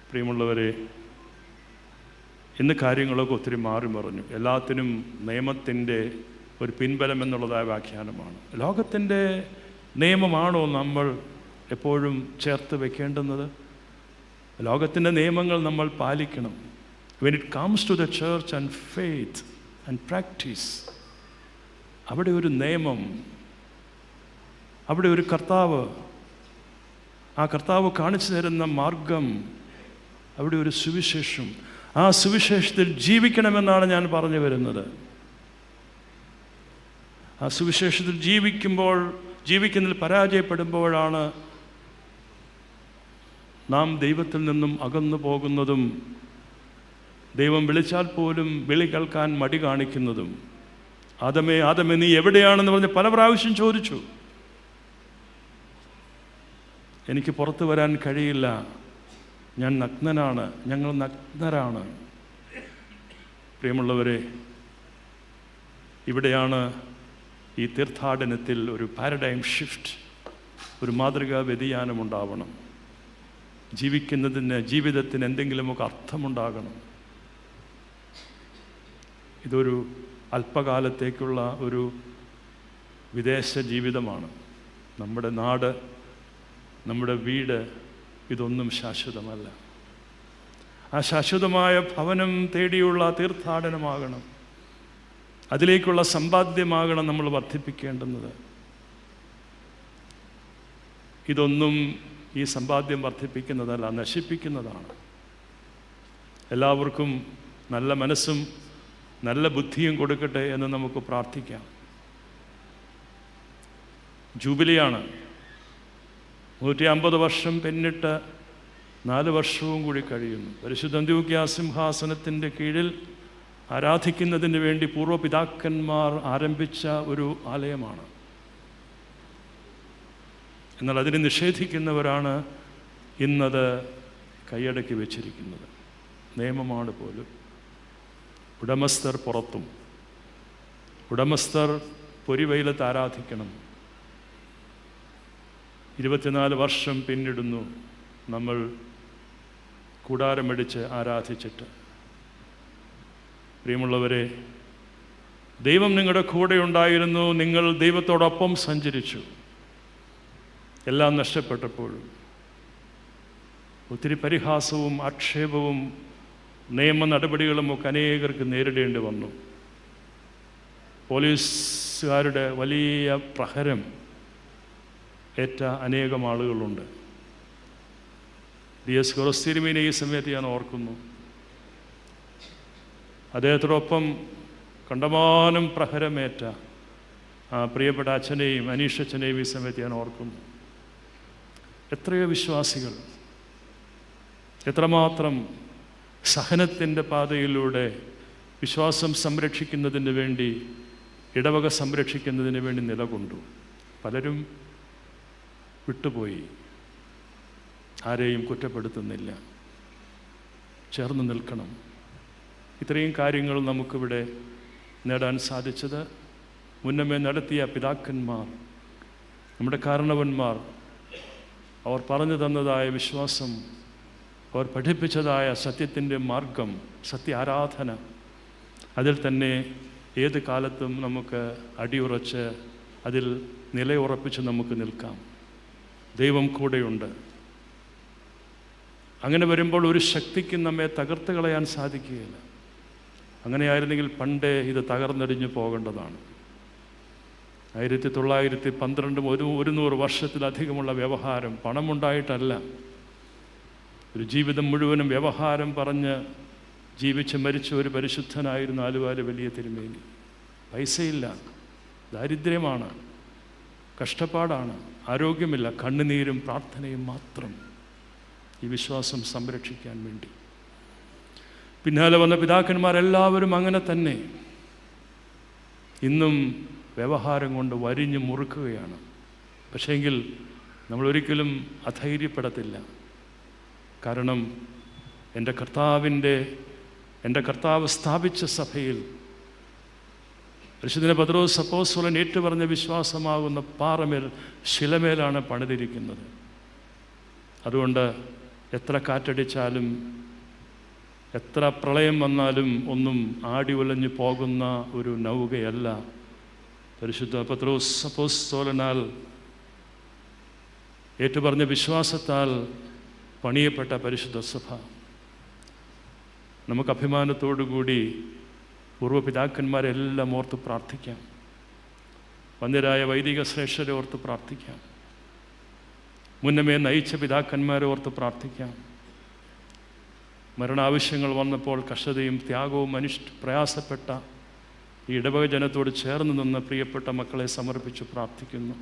S1: പ്രിയമുള്ളവരെ, ഇന്ന് കാര്യങ്ങളൊക്കെ ഒത്തിരി മാറി മറിഞ്ഞു. എല്ലാത്തിനും നിയമത്തിൻ്റെ ഒരു പിൻബലം എന്നുള്ളതായ വ്യാഖ്യാനമാണ്. ലോകത്തിൻ്റെ നിയമമാണോ നമ്മൾ എപ്പോഴും ചേർത്ത് വെക്കേണ്ടുന്നത്? ലോകത്തിൻ്റെ നിയമങ്ങൾ നമ്മൾ പാലിക്കണം. When it comes to the church and faith and practice, അവിടെ ഒരു നിയമം, അവിടെ ഒരു കർത്താവ്, ആ കർത്താവ് കാണിച്ചു തരുന്ന മാർഗം, അവിടെ ഒരു സുവിശേഷം, ആ സുവിശേഷത്തിൽ ജീവിക്കണമെന്നാണ് ഞാൻ പറഞ്ഞു വരുന്നത്. ആ സുവിശേഷത്തിൽ ജീവിക്കുന്നതിൽ പരാജയപ്പെടുമ്പോഴാണ് നാം ദൈവത്തിൽ നിന്നും അകന്നു പോകുന്നതും, ദൈവം വിളിച്ചാൽ പോലും വിളി കേൾക്കാൻ മടി കാണിക്കുന്നതും. ആദമേ ആദമേ നീ എവിടെയാണെന്ന് പറഞ്ഞ് പല പ്രാവശ്യം ചോദിച്ചു. എനിക്ക് പുറത്തു വരാൻ കഴിയില്ല, ഞാൻ നഗ്നനാണ്, ഞങ്ങൾ നഗ്നരാണ്. പ്രിയമുള്ളവരെ, ഇവിടെയാണ് ഈ തീർത്ഥാടനത്തിൽ ഒരു പാരഡൈം ഷിഫ്റ്റ്, ഒരു മാതൃകാ വ്യതിയാനം ഉണ്ടാവണം. ജീവിതത്തിന് എന്തെങ്കിലുമൊക്കെ അർത്ഥമുണ്ടാകണം. ഇതൊരു അല്പകാലത്തേക്കുള്ള ഒരു വിദേശ ജീവിതമാണ്. നമ്മുടെ നാട്, നമ്മുടെ വീട്, ഇതൊന്നും ശാശ്വതമല്ല. ആ ശാശ്വതമായ ഭവനം തേടിയുള്ള തീർത്ഥാടനമാകണം. അതിലേക്കുള്ള സമ്പാദ്യമാകണം നമ്മൾ വർദ്ധിപ്പിക്കേണ്ടുന്നത്. ഇതൊന്നും ഈ സമ്പാദ്യം വർദ്ധിപ്പിക്കുന്നതല്ല, നശിപ്പിക്കുന്നതാണ്. എല്ലാവർക്കും നല്ല മനസ്സും നല്ല ബുദ്ധിയും കൊടുക്കട്ടെ എന്ന് നമുക്ക് പ്രാർത്ഥിക്കാം. ജൂബിലിയാണ്. 150 വർഷം പിന്നിട്ട് 4 വർഷവും കൂടി കഴിയുന്നു. പരിശുദ്ധ അന്ത്യോക്യ സിംഹാസനത്തിൻ്റെ കീഴിൽ ആരാധിക്കുന്നതിന് വേണ്ടി പൂർവ്വപിതാക്കന്മാർ ആരംഭിച്ച ഒരു ആലയമാണ്. എന്നാൽ അതിനെ നിഷേധിക്കുന്നവരാണ് ഇന്നത് കൈയടക്കി വച്ചിരിക്കുന്നത്. നിയമമാണ് പോലും. ഉടമസ്ഥർ പുറത്തും. ഉടമസ്ഥർ പൊരിവെയിലത്ത് ആരാധിക്കണം. 24 വർഷം പിന്നിടുന്നു നമ്മൾ കൂടാരമടിച്ച് ആരാധിച്ചിട്ട്. പ്രിയമുള്ളവരെ, ദൈവം നിങ്ങളുടെ കൂടെ ഉണ്ടായിരുന്നു. നിങ്ങൾ ദൈവത്തോടൊപ്പം സഞ്ചരിച്ചു. എല്ലാം നഷ്ടപ്പെട്ടപ്പോഴും ഒത്തിരി പരിഹാസവും ആക്ഷേപവും നിയമ നടപടികളുമൊക്കെ അനേകർക്ക് നേരിടേണ്ടി വന്നു. പോലീസുകാരുടെ വലിയ പ്രഹരം ഏറ്റ അനേകം ആളുകളുണ്ട്. DS ഫിറോസ് തിരുമേനിയെ ഈ സമയത്ത് ഞാൻ ഓർക്കുന്നു. അദ്ദേഹത്തോടൊപ്പം കണ്ടമാനം പ്രഹരമേറ്റ പ്രിയപ്പെട്ട അച്ഛനെയും അനീഷച്ഛനെയും ഈ സമയത്ത് ഞാൻ ഓർക്കുന്നു. എത്രയോ വിശ്വാസികൾ എത്രമാത്രം സഹനത്തിൻ്റെ പാതയിലൂടെ വിശ്വാസം സംരക്ഷിക്കുന്നതിന് വേണ്ടി, ഇടവക സംരക്ഷിക്കുന്നതിന് വേണ്ടി നിലകൊണ്ടു. പലരും വിട്ടുപോയി. ആരെയും കുറ്റപ്പെടുത്തുന്നില്ല. ചേർന്ന് നിൽക്കണം. ഇത്രയും കാര്യങ്ങൾ നമുക്കിവിടെ നേടാൻ സാധിച്ചത് മുന്നമേ നടത്തിയ പിതാക്കന്മാർ, നമ്മുടെ കാരണവന്മാർ, അവർ പറഞ്ഞു തന്നതായ വിശ്വാസം, അവർ പഠിപ്പിച്ചതായ സത്യത്തിൻ്റെ മാർഗം, സത്യ ആരാധന, അതിൽ തന്നെ ഏത് കാലത്തും നമുക്ക് അടിയുറച്ച് അതിൽ നിലയുറപ്പിച്ച് നമുക്ക് നിൽക്കാം. ദൈവം കൂടെയുണ്ട്. അങ്ങനെ വരുമ്പോൾ ഒരു ശക്തിക്കും നമ്മെ തകർത്ത് കളയാൻ സാധിക്കുകയില്ല. അങ്ങനെയായിരുന്നെങ്കിൽ പണ്ടേ ഇത് തകർന്നടിഞ്ഞു പോകേണ്ടതാണ്. 1912 100 വർഷത്തിലധികമുള്ള വ്യവഹാരം പണമുണ്ടായിട്ടല്ല. ഒരു ജീവിതം മുഴുവനും വ്യവഹാരം പറഞ്ഞ് ജീവിച്ച് മരിച്ച ഒരു പരിശുദ്ധനായിരുന്നു ആലുവായിലെ വലിയ തിരുമേനി. പൈസയില്ല, ദാരിദ്ര്യമാണ്, കഷ്ടപ്പാടാണ്, ആരോഗ്യമില്ല, കണ്ണുനീരും പ്രാർത്ഥനയും മാത്രം ഈ വിശ്വാസം സംരക്ഷിക്കാൻ വേണ്ടി. പിന്നാലെ വന്ന പിതാക്കന്മാരെല്ലാവരും അങ്ങനെ തന്നെ ഇന്നും വ്യവഹാരം കൊണ്ട് വരിഞ്ഞു മുറുക്കുകയാണ്. പക്ഷേങ്കിൽ നമ്മളൊരിക്കലും അധൈര്യപ്പെടത്തില്ല. കാരണം എൻ്റെ കർത്താവ് സ്ഥാപിച്ച സഭയിൽ പരിശുദ്ധ പത്രോസ് അപ്പോസ്തലൻ ഏറ്റുപറഞ്ഞ വിശ്വാസമാകുന്ന പാറമേൽ ശിലമേലാണ് പണിതിരിക്കുന്നത്. അതുകൊണ്ട് എത്ര കാറ്റടിച്ചാലും എത്ര പ്രളയം വന്നാലും ഒന്നും ആടി ഉലഞ്ഞു പോകുന്ന ഒരു നൗകയല്ല പരിശുദ്ധ പത്രോസ് അപ്പോസ്തലനാൽ ഏറ്റുപറഞ്ഞ വിശ്വാസത്താൽ പണിയപ്പെട്ട പരിശുദ്ധ സഭ. നമുക്ക് അഭിമാനത്തോടുകൂടി പൂർവ്വപിതാക്കന്മാരെല്ലാം ഓർത്ത് പ്രാർത്ഥിക്കാം. വന്ദ്യരായ വൈദിക ശ്രേഷ്ഠരെ ഓർത്ത് പ്രാർത്ഥിക്കാം. മുന്നമേ നയിച്ച പിതാക്കന്മാരെ ഓർത്ത് പ്രാർത്ഥിക്കാം. മരണാവശ്യങ്ങൾ വന്നപ്പോൾ കഷ്ടതയും ത്യാഗവും പ്രയാസപ്പെട്ട ഈ ഇടവക ജനത്തോട് ചേർന്ന് നിന്ന് പ്രിയപ്പെട്ട മക്കളെ സമർപ്പിച്ച് പ്രാർത്ഥിക്കുന്നു.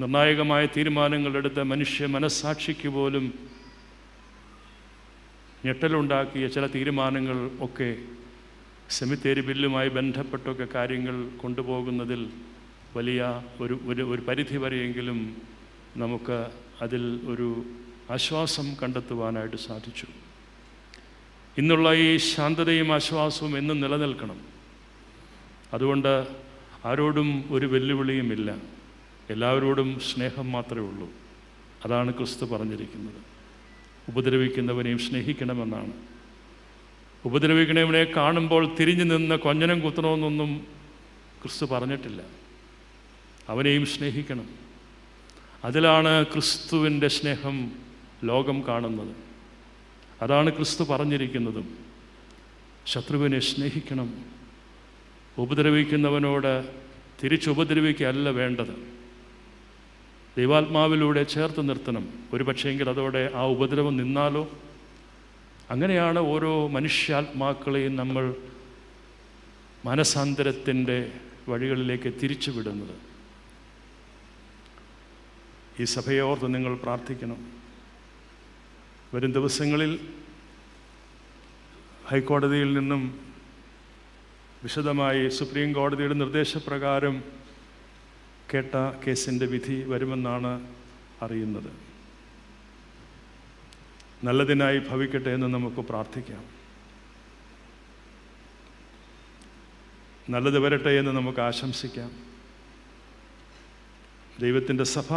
S1: നിർണായകമായ തീരുമാനങ്ങളെടുത്ത മനുഷ്യ മനസ്സാക്ഷിക്ക് പോലും ഞെട്ടലുണ്ടാക്കിയ ചില തീരുമാനങ്ങൾ ഒക്കെ സെമിത്തേരി ബില്ലുമായി ബന്ധപ്പെട്ടൊക്കെ കാര്യങ്ങൾ കൊണ്ടുപോകുന്നതിൽ വലിയ ഒരു പരിധി വരെയെങ്കിലും നമുക്ക് അതിൽ ഒരു ആശ്വാസം കണ്ടെത്തുവാനായിട്ട് സാധിച്ചു. ഇന്നുള്ള ഈ ശാന്തതയും ആശ്വാസവും എന്നും നിലനിൽക്കണം. അതുകൊണ്ട് ആരോടും ഒരു വെല്ലുവിളിയുമില്ല. എല്ലാവരോടും സ്നേഹം മാത്രമേ ഉള്ളൂ. അതാണ് ക്രിസ്തു പറഞ്ഞിരിക്കുന്നത്. ഉപദ്രവിക്കുന്നവനെയും സ്നേഹിക്കണമെന്നാണ്. ഉപദ്രവിക്കണവനെ കാണുമ്പോൾ തിരിഞ്ഞു നിന്ന് കൊഞ്ഞനം കുത്തണമെന്നൊന്നും ക്രിസ്തു പറഞ്ഞിട്ടില്ല. അവനെയും സ്നേഹിക്കണം. അതിലാണ് ക്രിസ്തുവിൻ്റെ സ്നേഹം ലോകം കാണുന്നത്. അതാണ് ക്രിസ്തു പറഞ്ഞിരിക്കുന്നതും. ശത്രുവിനെ സ്നേഹിക്കണം. ഉപദ്രവിക്കുന്നവനോട് തിരിച്ചുപദ്രവിക്കുകയല്ല വേണ്ടത്. ദൈവാത്മാവിലൂടെ ചേർത്ത് നിർത്തണം. ഒരു പക്ഷേങ്കിൽ അതോടെ ആ ഉപദ്രവം നിന്നാലോ. അങ്ങനെയാണ് ഓരോ മനുഷ്യാത്മാക്കളെയും നമ്മൾ മനസാന്തരത്തിൻ്റെ വഴികളിലേക്ക് തിരിച്ചുവിടുന്നത്. ഈ സഭയെ ഓർത്ത് നിങ്ങൾ പ്രാർത്ഥിക്കണം. വരും ദിവസങ്ങളിൽ ഹൈക്കോടതിയിൽ നിന്നും വിശദമായി സുപ്രീം കോടതിയുടെ നിർദ്ദേശപ്രകാരം കേട്ട കേസിൻ്റെ വിധി വരുമെന്നാണ് അറിയുന്നത്. നല്ലതിനായി ഭവിക്കട്ടെ എന്ന് നമുക്ക് പ്രാർത്ഥിക്കാം. നല്ലത് വരട്ടെ എന്ന് നമുക്ക് ആശംസിക്കാം. ദൈവത്തിൻ്റെ സഭ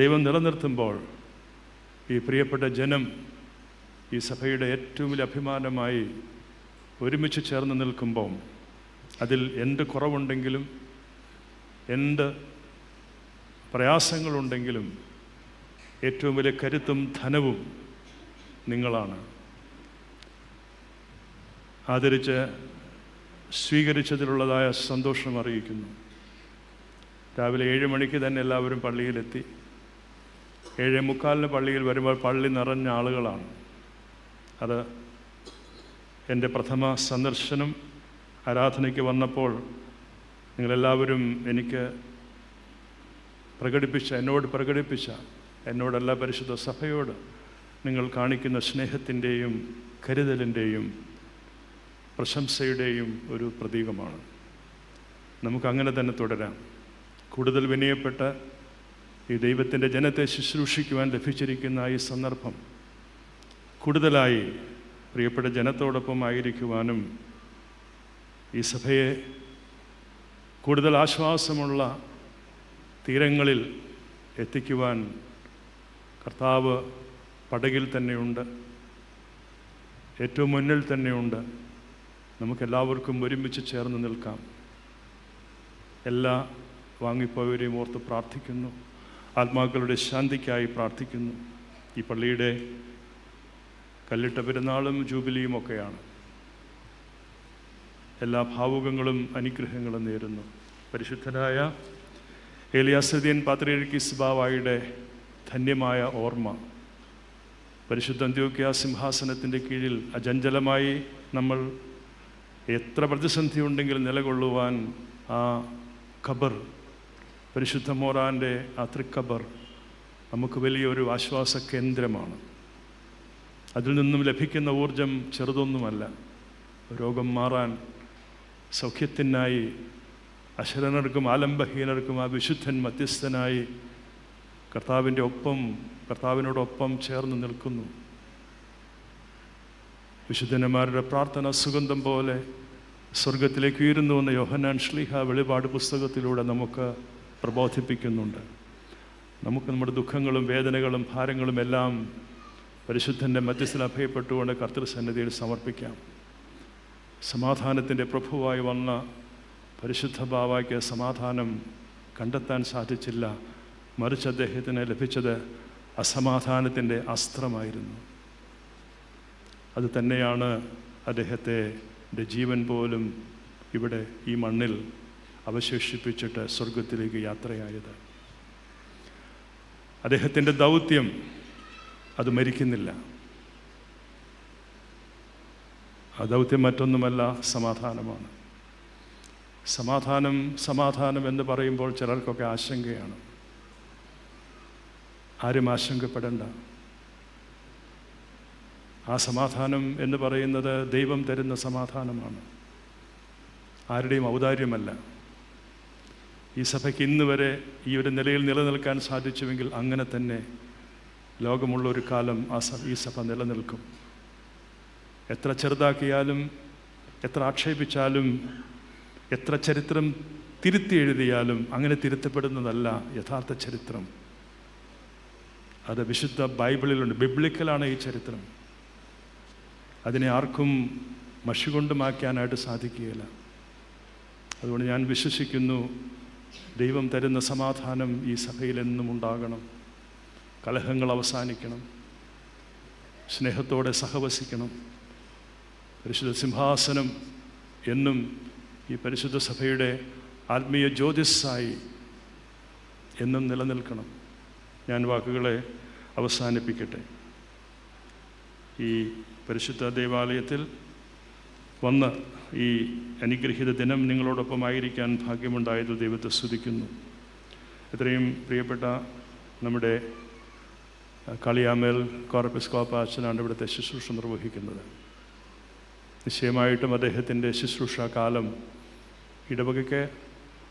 S1: ദൈവം നിലനിർത്തുമ്പോൾ ഈ പ്രിയപ്പെട്ട ജനം ഈ സഭയുടെ ഏറ്റവും വലിയ അഭിമാനമായി ഒരുമിച്ച് ചേർന്ന് നിൽക്കുമ്പോൾ അതിൽ എന്ത് കുറവുണ്ടെങ്കിലും എന്ത് പ്രയാസങ്ങളുണ്ടെങ്കിലും ഏറ്റവും വലിയ കരുത്തും ധനവും നിങ്ങളാണ്. ആദരിച്ച് സ്വീകരിച്ചതിലുള്ളതായ സന്തോഷം അറിയിക്കുന്നു. രാവിലെ 7 മണിക്ക് തന്നെ എല്ലാവരും പള്ളിയിലെത്തി. 7:45 പള്ളിയിൽ വരുമ്പോൾ പള്ളി നിറഞ്ഞ ആളുകളാണ്. അത് എൻ്റെ പ്രഥമ സന്ദർശനം. ആരാധനയ്ക്ക് വന്നപ്പോൾ നിങ്ങളെല്ലാവരും എനിക്ക് എന്നോടല്ല പരിശുദ്ധ സഭയോട് നിങ്ങൾ കാണിക്കുന്ന സ്നേഹത്തിൻ്റെയും കരുതലിൻ്റെയും പ്രശംസയുടെയും ഒരു പ്രതീകമാണ്. നമുക്കങ്ങനെ തന്നെ തുടരാം. കൂടുതൽ വിനയപ്പെട്ട ഈ ദൈവത്തിൻ്റെ ജനത്തെ ശുശ്രൂഷിക്കുവാൻ ലഭിച്ചിരിക്കുന്ന ഈ സന്ദർഭം കൂടുതലായി പ്രിയപ്പെട്ട ജനത്തോടൊപ്പം ആയിരിക്കുവാനും ഈ സഭയെ കൂടുതൽ ആശ്വാസമുള്ള തീരങ്ങളിൽ എത്തിക്കുവാൻ കർത്താവ് പടകിൽ തന്നെയുണ്ട്, ഏറ്റവും മുന്നിൽ തന്നെയുണ്ട്. നമുക്കെല്ലാവർക്കും ഒരുമിച്ച് ചേർന്ന് നിൽക്കാം. എല്ലാ വാങ്ങിപ്പോയവരെയും ഓർത്ത് പ്രാർത്ഥിക്കുന്നു. ആത്മാക്കളുടെ ശാന്തിക്കായി പ്രാർത്ഥിക്കുന്നു. ഈ പള്ളിയുടെ കല്ലിട്ട പെരുന്നാളും ജൂബിലിയും ഒക്കെയാണ്. എല്ലാ ഭാവുകങ്ങളും അനുഗ്രഹങ്ങളും നേരുന്നു. പരിശുദ്ധനായ ഏലിയാസദ്യൻ പാത്രിയർക്കീസ് ബാവായുടെ ധന്യമായ ഓർമ്മ പരിശുദ്ധ അന്ത്യോക്യ സിംഹാസനത്തിൻ്റെ കീഴിൽ അചഞ്ചലമായി നമ്മൾ എത്ര പ്രതിസന്ധി ഉണ്ടെങ്കിലും നിലകൊള്ളുവാൻ ആ ഖബർ, പരിശുദ്ധ മോറാൻ്റെ ആ തൃക്കബർ നമുക്ക് വലിയൊരു ആശ്വാസ കേന്ദ്രമാണ്. അതിൽ നിന്നും ലഭിക്കുന്ന ഊർജം ചെറുതൊന്നുമല്ല. രോഗം മാറാൻ, സൗഖ്യത്തിനായി അശരണർക്കും ആലംബഹീനർക്കും ആ വിശുദ്ധൻ മധ്യസ്ഥനായി കർത്താവിനോടൊപ്പം ചേർന്ന് നിൽക്കുന്നു. വിശുദ്ധന്മാരുടെ പ്രാർത്ഥന സുഗന്ധം പോലെ സ്വർഗത്തിലേക്ക് ഉയരുന്നുവെന്ന് യോഹന്നാൻ ശ്ലീഹ വെളിപാട് പുസ്തകത്തിലൂടെ നമുക്ക് പ്രബോധിപ്പിക്കുന്നുണ്ട്. നമുക്ക് നമ്മുടെ ദുഃഖങ്ങളും വേദനകളും ഭാരങ്ങളും എല്ലാം പരിശുദ്ധൻ്റെ മധ്യസ്ഥൽ അഭയപ്പെട്ടുകൊണ്ട് കർത്തൃസന്നിധിയിൽ സമർപ്പിക്കാം. സമാധാനത്തിൻ്റെ പ്രഭുവായി വന്ന പരിശുദ്ധ ബാവായ്ക്ക് സമാധാനം കണ്ടെത്താൻ സാധിച്ചില്ല. മറിച്ച് അദ്ദേഹത്തിന് ലഭിച്ചത് അസമാധാനത്തിൻ്റെ അസ്ത്രമായിരുന്നു. അത് തന്നെയാണ് അദ്ദേഹത്തിൻ്റെ ജീവൻ പോലും ഇവിടെ ഈ മണ്ണിൽ അവശേഷിപ്പിച്ചിട്ട് സ്വർഗത്തിലേക്ക് യാത്രയായത്. അദ്ദേഹത്തിൻ്റെ ദൗത്യം അത് മരിക്കുന്നില്ല. ആ ദൗത്യം മറ്റൊന്നുമല്ല, സമാധാനമാണ്. സമാധാനം എന്ന് പറയുമ്പോൾ ചിലർക്കൊക്കെ ആശങ്കയാണ്. ആരും ആശങ്കപ്പെടേണ്ട. ആ സമാധാനം എന്ന് പറയുന്നത് ദൈവം തരുന്ന സമാധാനമാണ്, ആരുടെയും ഔദാര്യമല്ല. ഈ സഭയ്ക്ക് ഇന്ന് വരെ ഈ ഒരു നിലയിൽ നിലനിൽക്കാൻ സാധിച്ചുവെങ്കിൽ അങ്ങനെ തന്നെ ലോകമുള്ള ഒരു കാലം ഈ സഭ നിലനിൽക്കും. എത്ര ചെറുതാക്കിയാലും, എത്ര ആക്ഷേപിച്ചാലും, എത്ര ചരിത്രം തിരുത്തി എഴുതിയാലും അങ്ങനെ തിരുത്തപ്പെടുന്നതല്ല യഥാർത്ഥ ചരിത്രം. അത് വിശുദ്ധ ബൈബിളിലുണ്ട്. ബിബ്ലിക്കലാണ് ഈ ചരിത്രം. അതിനെ ആർക്കും മഷി കൊണ്ട് മായ്ക്കാനായിട്ട് സാധിക്കുകയില്ല. അതുകൊണ്ട് ഞാൻ വിശ്വസിക്കുന്നു, ദൈവം തരുന്ന സമാധാനം ഈ സഭയിൽ എന്നും ഉണ്ടാകണം. കലഹങ്ങൾ അവസാനിക്കണം, സ്നേഹത്തോടെ സഹവസിക്കണം. പരിശുദ്ധ സിംഹാസനം എന്നും ഈ പരിശുദ്ധ സഭയുടെ ആത്മീയ ജ്യോതിസ്സായി എന്നും നിലനിൽക്കണം. ഞാൻ വാക്കുകളെ അവസാനിപ്പിക്കട്ടെ. ഈ പരിശുദ്ധ ദേവാലയത്തിൽ വന്ന് ഈ അനുഗ്രഹീത ദിനം നിങ്ങളോടൊപ്പമായിരിക്കാൻ ഭാഗ്യമുണ്ടായതിൽ ദൈവത്തെ സ്തുതിക്കുന്നു. എത്രയും പ്രിയപ്പെട്ട നമ്മുടെ കളിയാമേൽ കോർപ്പിസ്കോപ്പ അച്ഛനാണ് ഇവിടുത്തെ ശുശ്രൂഷ നിർവഹിക്കുന്നത്. നിശ്ചയമായിട്ടും അദ്ദേഹത്തിൻ്റെ ശുശ്രൂഷ കാലം ഇടവകയ്ക്ക്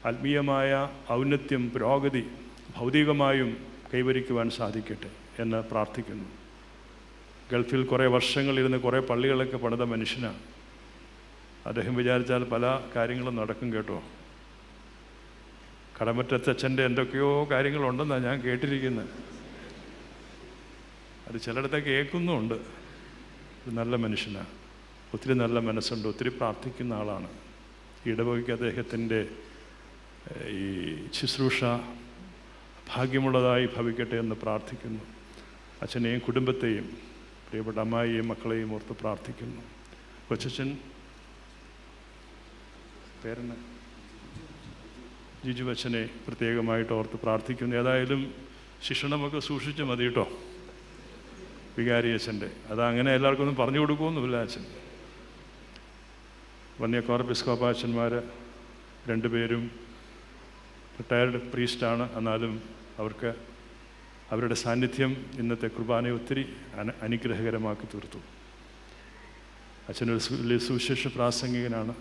S1: ആത്മീയമായ ഔന്നത്യം, പുരോഗതി ഭൗതികമായും കൈവരിക്കുവാൻ സാധിക്കട്ടെ എന്ന് പ്രാർത്ഥിക്കുന്നു. ഗൾഫിൽ കുറേ വർഷങ്ങളിരുന്ന് കുറേ പള്ളികളൊക്കെ പണിത മനുഷ്യനാണ്. അദ്ദേഹം വിചാരിച്ചാൽ പല കാര്യങ്ങളും നടക്കും കേട്ടോ. കടമറ്റത്തച്ഛൻ്റെ എന്തൊക്കെയോ കാര്യങ്ങളുണ്ടെന്നാണ് ഞാൻ കേട്ടിരിക്കുന്നത്. അത് ചിലയിടത്തൊക്കെ കേൾക്കുന്നുമുണ്ട്. ഒരു നല്ല മനുഷ്യനാണ്, ഒത്തിരി നല്ല മനസ്സുണ്ട്, ഒത്തിരി പ്രാർത്ഥിക്കുന്ന ആളാണ്. ഇടവകയ്ക്ക് അദ്ദേഹത്തിൻ്റെ ഈ ശുശ്രൂഷ ഭാഗ്യമുള്ളതായി ഭവിക്കട്ടെ എന്ന് പ്രാർത്ഥിക്കുന്നു. അച്ഛനെയും കുടുംബത്തെയും പ്രിയപ്പെട്ട അമ്മായിയെയും മക്കളെയും ഓർത്ത് പ്രാർത്ഥിക്കുന്നു. കൊച്ചച്ഛൻ പേരന് ജിജു അച്ഛനെ പ്രത്യേകമായിട്ട് ഓർത്ത് പ്രാർത്ഥിക്കുന്നു. ഏതായാലും ശിക്ഷണമൊക്കെ സൂക്ഷിച്ച് മതി കേട്ടോ, വികാരി അച്ഛൻ്റെ. അതങ്ങനെ എല്ലാവർക്കും ഒന്നും പറഞ്ഞു കൊടുക്കുമൊന്നുമില്ല അച്ഛൻ. വന്യ കോർപ്പിസ്കോപ്പ അച്ഛന്മാർ രണ്ടുപേരും റിട്ടയർഡ് പ്രീസ്റ്റാണ്. എന്നാലും അവർക്ക് അവരുടെ സാന്നിധ്യം ഇന്നത്തെ കുർബാനയെ ഒത്തിരി അനുഗ്രഹകരമാക്കി തീർത്തു. അച്ഛനൊരു വലിയ സുവിശേഷ പ്രാസംഗികനാണ്,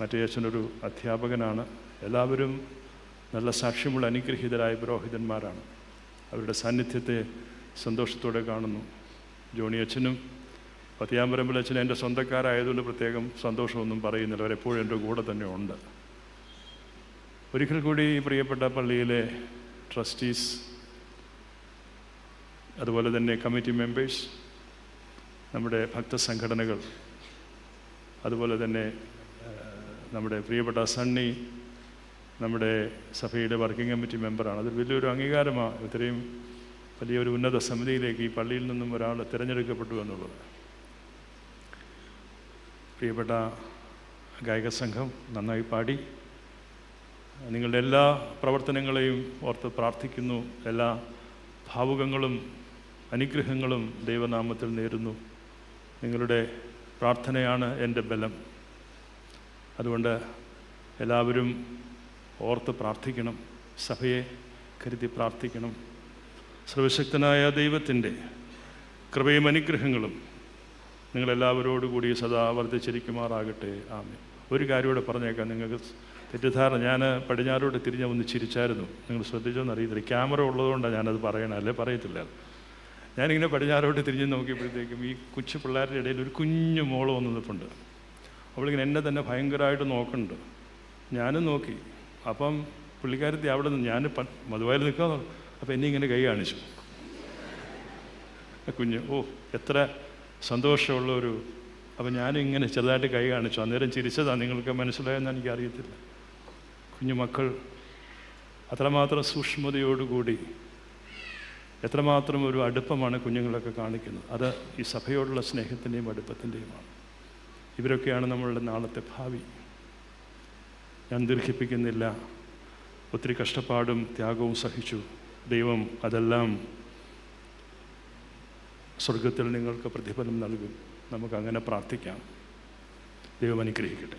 S1: മറ്റേ അച്ഛനൊരു അധ്യാപകനാണ്. എല്ലാവരും നല്ല സാക്ഷ്യമുള്ള അനുഗ്രഹീതരായ പുരോഹിതന്മാരാണ്. അവരുടെ സാന്നിധ്യത്തെ സന്തോഷത്തോടെ കാണുന്നു. ജോണി അച്ഛനും പത്തിയാമ്പരമ്പൽ അച്ഛനും എൻ്റെ സ്വന്തക്കാരായതുകൊണ്ട് പ്രത്യേകം സന്തോഷമൊന്നും പറയുന്നില്ല. അവരെപ്പോഴും എൻ്റെ കൂടെ തന്നെ ഉണ്ട്. ഒരിക്കൽ കൂടി പ്രിയപ്പെട്ട പള്ളിയിലെ ട്രസ്റ്റീസ്, അതുപോലെ തന്നെ കമ്മിറ്റി മെമ്പേഴ്സ്, നമ്മുടെ ഭക്തസംഘടനകൾ, അതുപോലെ തന്നെ നമ്മുടെ പ്രിയപ്പെട്ട സണ്ണി നമ്മുടെ സഭയുടെ വർക്കിംഗ് കമ്മിറ്റി മെമ്പറാണ്. അതൊരു വലിയൊരു അംഗീകാരമാണ്. ഇത്രയും വലിയൊരു ഉന്നത സമിതിയിലേക്ക് ഈ പള്ളിയിൽ നിന്നും ഒരാൾ തിരഞ്ഞെടുക്കപ്പെട്ടു എന്നുള്ളത്. പ്രിയപ്പെട്ട ഗായക സംഘം നന്നായി പാടി. നിങ്ങളുടെ എല്ലാ പ്രവർത്തനങ്ങളെയും ഓർത്ത് പ്രാർത്ഥിക്കുന്നു. എല്ലാ ഭാവുകങ്ങളും അനുഗ്രഹങ്ങളും ദൈവനാമത്തിൽ നേരുന്നു. നിങ്ങളുടെ പ്രാർത്ഥനയാണ് എൻ്റെ ബലം. അതുകൊണ്ട് എല്ലാവരും ഓർത്ത് പ്രാർത്ഥിക്കണം, സഭയെ കരുതി പ്രാർത്ഥിക്കണം. സർവശക്തനായ ദൈവത്തിൻ്റെ കൃപയും അനുഗ്രഹങ്ങളും നിങ്ങളെല്ലാവരോടുകൂടി സദാ വർദ്ധിച്ചിരിക്കുമാറാകട്ടെ. ആമേൻ. ഒരു കാര്യം കൂടെ പറഞ്ഞേക്കാം. നിങ്ങൾക്ക് തെറ്റിദ്ധാരണ, ഞാൻ പടിഞ്ഞാറോട്ട് തിരിഞ്ഞ് ഒന്ന് ചിരിച്ചായിരുന്നു. നിങ്ങൾ ശ്രദ്ധിച്ചോന്ന് അറിയത്തില്ല. ക്യാമറ ഉള്ളതുകൊണ്ടാണ് ഞാനത് പറയണം, അല്ലേ പറയത്തില്ല. ഞാനിങ്ങനെ പടിഞ്ഞാറോട്ട് തിരിഞ്ഞ് നോക്കിയപ്പോഴത്തേക്കും ഈ കൊച്ചു പിള്ളേരുടെ ഇടയിൽ ഒരു കുഞ്ഞു മോള് വന്ന് നിൽപ്പുണ്ട്. അവളിങ്ങനെ എന്നെ തന്നെ ഭയങ്കരമായിട്ട് നോക്കുന്നുണ്ട്. ഞാനും നോക്കി. അപ്പം പുള്ളിക്കാരത്തി അവിടെ നിന്ന് ഞാൻ മധുവായിൽ നിൽക്കാന്ന് പറഞ്ഞു. അപ്പം എന്നെ ഇങ്ങനെ കൈ കാണിച്ചു. കുഞ്ഞ് എത്ര സന്തോഷമുള്ളൊരു. അപ്പം ഞാനിങ്ങനെ ചെറുതായിട്ട് കൈ കാണിച്ചു. അന്നേരം ചിരിച്ചതാണ്. നിങ്ങൾക്ക് മനസ്സിലായെന്ന് എനിക്കറിയത്തില്ല. കുഞ്ഞുമക്കൾ അത്രമാത്രം സൂക്ഷ്മതയോടുകൂടി എത്രമാത്രം ഒരു അടുപ്പമാണ് കുഞ്ഞുങ്ങളൊക്കെ കാണിക്കുന്നത്. അത് ഈ സഭയോടുള്ള സ്നേഹത്തിൻ്റെയും അടുപ്പത്തിൻ്റെയുമാണ്. ഇവരൊക്കെയാണ് നമ്മളുടെ നാളത്തെ ഭാവി. ഞാൻ ദീർഘിപ്പിക്കുന്നില്ല. ഒത്തിരി കഷ്ടപ്പാടും ത്യാഗവും സഹിച്ചു. ദൈവം അതെല്ലാം സ്വർഗത്തിൽ നിങ്ങൾക്ക് പ്രതിഫലം നൽകും. നമുക്കങ്ങനെ പ്രാർത്ഥിക്കാം. ദൈവം അനുഗ്രഹിക്കട്ടെ.